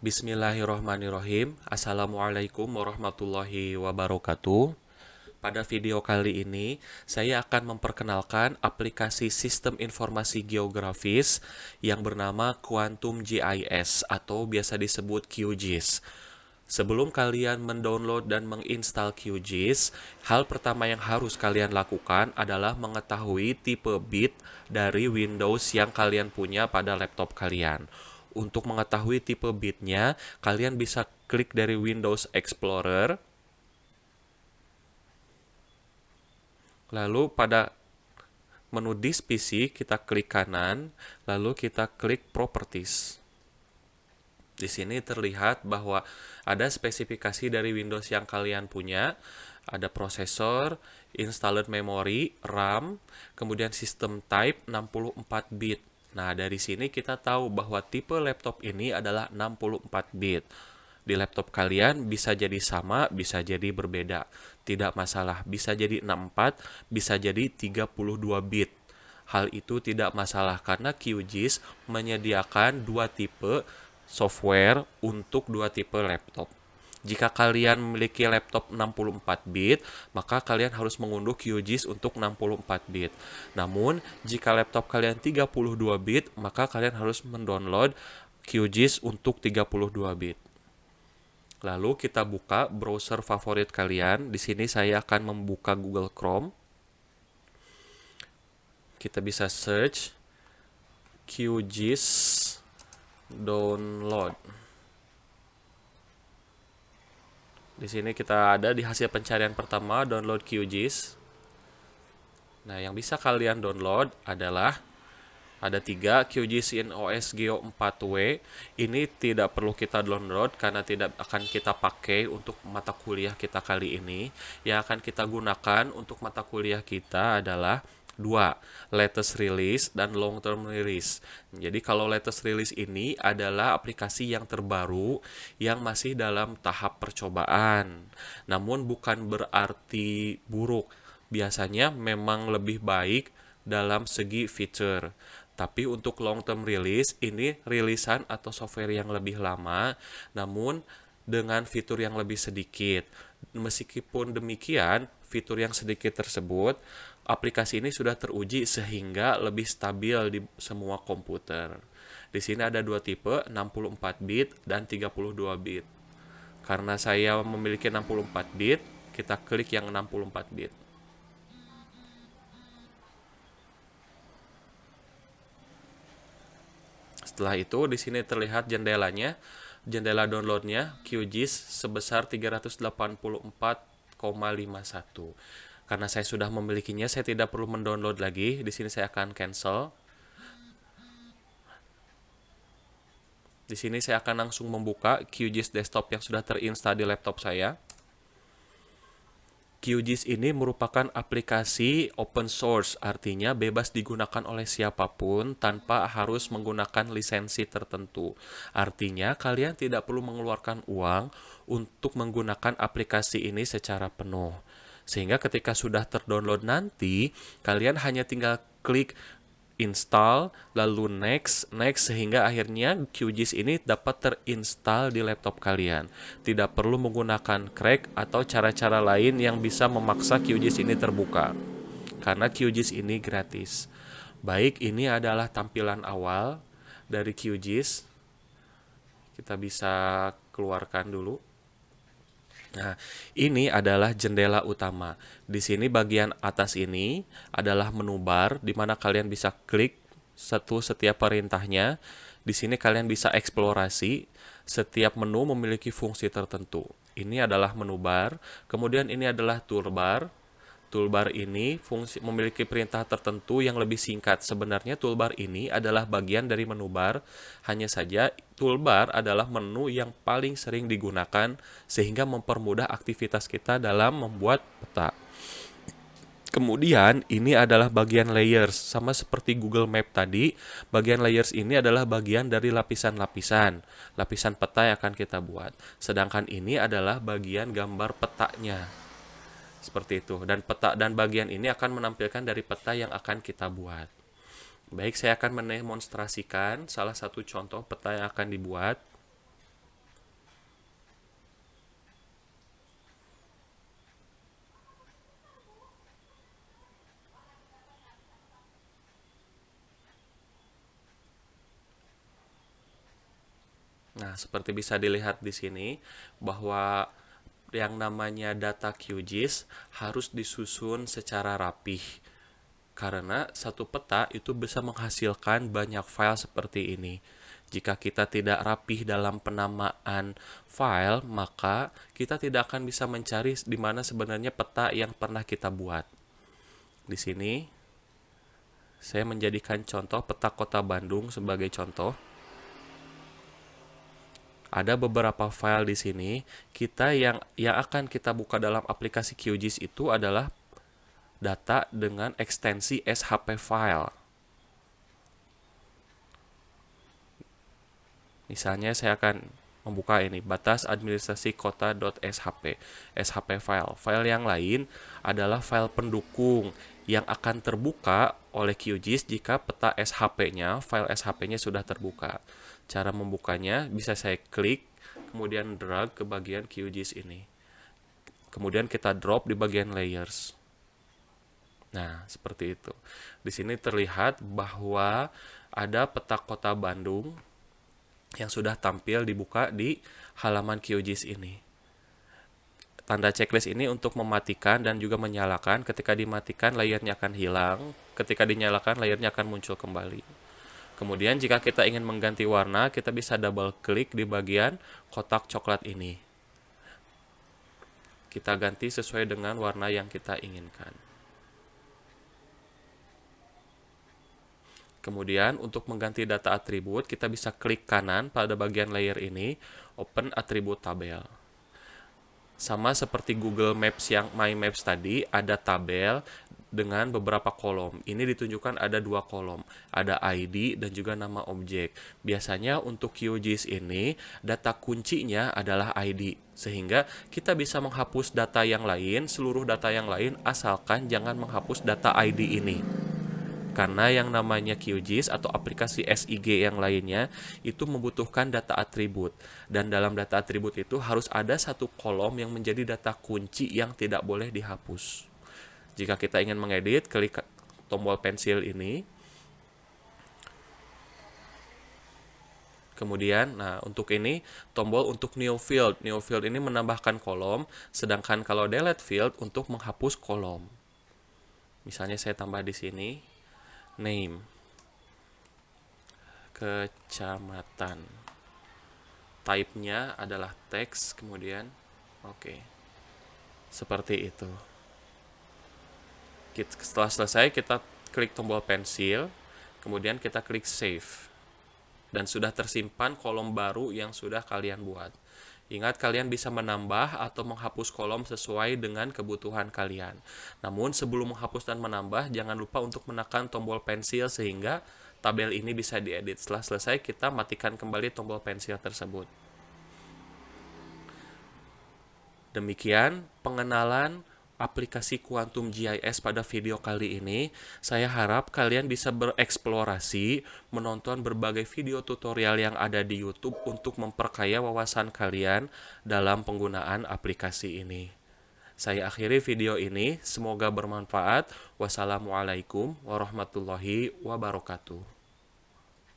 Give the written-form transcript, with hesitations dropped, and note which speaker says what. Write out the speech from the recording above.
Speaker 1: Bismillahirrohmanirrohim. Assalamualaikum warahmatullahi wabarakatuh. Pada video kali ini, saya akan memperkenalkan aplikasi Sistem Informasi Geografis yang bernama Quantum GIS atau biasa disebut QGIS. Sebelum kalian mendownload dan menginstal QGIS, hal pertama yang harus kalian lakukan adalah mengetahui tipe bit dari Windows yang kalian punya pada laptop kalian. Untuk mengetahui tipe bitnya, kalian bisa klik dari Windows Explorer, lalu pada menu Disk PC kita klik kanan, lalu kita klik Properties. Di sini terlihat bahwa ada spesifikasi dari Windows yang kalian punya, ada prosesor, installed memory, RAM, kemudian system type 64 bit. Nah, dari sini kita tahu bahwa tipe laptop ini adalah 64 bit. Di laptop kalian bisa jadi sama, bisa jadi berbeda. Tidak masalah, bisa jadi 64, bisa jadi 32 bit. Hal itu tidak masalah karena QGIS menyediakan dua tipe software untuk dua tipe laptop. Jika kalian memiliki laptop 64 bit, maka kalian harus mengunduh QGIS untuk 64 bit. Namun, jika laptop kalian 32 bit, maka kalian harus mendownload QGIS untuk 32 bit. Lalu kita buka browser favorit kalian. Di sini saya akan membuka Google Chrome. Kita bisa search QGIS download. Di sini kita ada di hasil pencarian pertama download QGIS. Nah, yang bisa kalian download adalah ada 3 QGIS in OS Geo 4W. Ini tidak perlu kita download karena tidak akan kita pakai untuk mata kuliah kita kali ini. Yang akan kita gunakan untuk mata kuliah kita adalah 2, latest release dan long term release. Jadi kalau latest release ini adalah aplikasi yang terbaru yang masih dalam tahap percobaan. Namun bukan berarti buruk. Biasanya memang lebih baik dalam segi feature. Tapi untuk long term release ini rilisan atau software yang lebih lama, namun dengan fitur yang lebih sedikit. Meskipun demikian, fitur yang sedikit tersebut, aplikasi ini sudah teruji sehingga lebih stabil di semua komputer. Di sini ada dua tipe, 64 bit dan 32 bit. Karena saya memiliki 64 bit, kita klik yang 64 bit. Setelah itu, di sini terlihat jendelanya, jendela downloadnya QGIS sebesar 384,51. Karena saya sudah memilikinya, saya tidak perlu mendownload lagi. Di sini saya akan cancel. Di sini saya akan langsung membuka QGIS desktop yang sudah terinstall di laptop saya. QGIS ini merupakan aplikasi open source, artinya bebas digunakan oleh siapapun tanpa harus menggunakan lisensi tertentu. Artinya, kalian tidak perlu mengeluarkan uang untuk menggunakan aplikasi ini secara penuh. Sehingga ketika sudah terdownload nanti, kalian hanya tinggal klik install, lalu next, sehingga akhirnya QGIS ini dapat terinstall di laptop kalian. Tidak perlu menggunakan crack atau cara-cara lain yang bisa memaksa QGIS ini terbuka. Karena QGIS ini gratis. Baik, ini adalah tampilan awal dari QGIS. Kita bisa keluarkan dulu. Nah, ini adalah jendela utama. Di sini bagian atas ini adalah menu bar di mana kalian bisa klik setiap perintahnya. Di sini kalian bisa eksplorasi. Setiap menu memiliki fungsi tertentu. Ini adalah menu bar, kemudian ini adalah toolbar. Toolbar ini memiliki perintah tertentu yang lebih singkat. Sebenarnya toolbar ini adalah bagian dari menu bar, hanya saja toolbar adalah menu yang paling sering digunakan sehingga mempermudah aktivitas kita dalam membuat peta. Kemudian ini adalah bagian layers, sama seperti Google Map tadi, bagian layers ini adalah bagian dari lapisan-lapisan, lapisan peta yang akan kita buat. Sedangkan ini adalah bagian gambar petanya. Seperti itu. Dan peta dan bagian ini akan menampilkan dari peta yang akan kita buat. Baik, saya akan mendemonstrasikan salah satu contoh peta yang akan dibuat. Nah, seperti bisa dilihat di sini bahwa yang namanya data QGIS harus disusun secara rapih. Karena satu peta itu bisa menghasilkan banyak file seperti ini. Jika kita tidak rapih dalam penamaan file, maka kita tidak akan bisa mencari di mana sebenarnya peta yang pernah kita buat. Di sini saya menjadikan contoh peta Kota Bandung sebagai contoh. Ada beberapa file di sini. Kita yang akan kita buka dalam aplikasi QGIS itu adalah data dengan ekstensi SHP file. Misalnya saya akan membuka ini batas administrasi kota.shp, SHP file. File yang lain adalah file pendukung yang akan terbuka oleh QGIS jika peta SHP-nya, file SHP-nya sudah terbuka. Cara membukanya bisa saya klik, kemudian drag ke bagian QGIS ini. Kemudian kita drop di bagian layers. Nah, seperti itu. Di sini terlihat bahwa ada peta Kota Bandung yang sudah tampil dibuka di halaman QGIS ini. Tanda checklist ini untuk mematikan dan juga menyalakan. Ketika dimatikan, layarnya akan hilang. Ketika dinyalakan, layarnya akan muncul kembali. Kemudian jika kita ingin mengganti warna, kita bisa double klik di bagian kotak coklat ini. Kita ganti sesuai dengan warna yang kita inginkan. Kemudian untuk mengganti data atribut, kita bisa klik kanan pada bagian layer ini, open atribut tabel. Sama seperti Google Maps yang My Maps tadi, ada tabel dengan beberapa kolom. Ini ditunjukkan ada 2 kolom, ada ID dan juga nama objek. Biasanya untuk QGIS ini, data kuncinya adalah ID. Sehingga kita bisa menghapus data yang lain, seluruh data yang lain, asalkan jangan menghapus data ID ini. Karena yang namanya QGIS atau aplikasi SIG yang lainnya itu membutuhkan data atribut. Dan dalam data atribut itu harus ada satu kolom yang menjadi data kunci yang tidak boleh dihapus. Jika kita ingin mengedit, klik tombol pensil ini. Kemudian, nah untuk ini tombol untuk new field. New field ini menambahkan kolom, sedangkan kalau delete field untuk menghapus kolom. Misalnya saya tambah di sini. Name, kecamatan, type-nya adalah teks, kemudian oke. Seperti itu. Setelah selesai, kita klik tombol pensil, kemudian kita klik save, dan sudah tersimpan kolom baru yang sudah kalian buat. Ingat, kalian bisa menambah atau menghapus kolom sesuai dengan kebutuhan kalian. Namun sebelum menghapus dan menambah, jangan lupa untuk menekan tombol pensil sehingga tabel ini bisa diedit. Setelah selesai, kita matikan kembali tombol pensil tersebut. Demikian pengenalan aplikasi Quantum GIS pada video kali ini. Saya harap kalian bisa bereksplorasi, menonton berbagai video tutorial yang ada di YouTube untuk memperkaya wawasan kalian dalam penggunaan aplikasi ini. Saya akhiri video ini, semoga bermanfaat. Wassalamualaikum warahmatullahi wabarakatuh.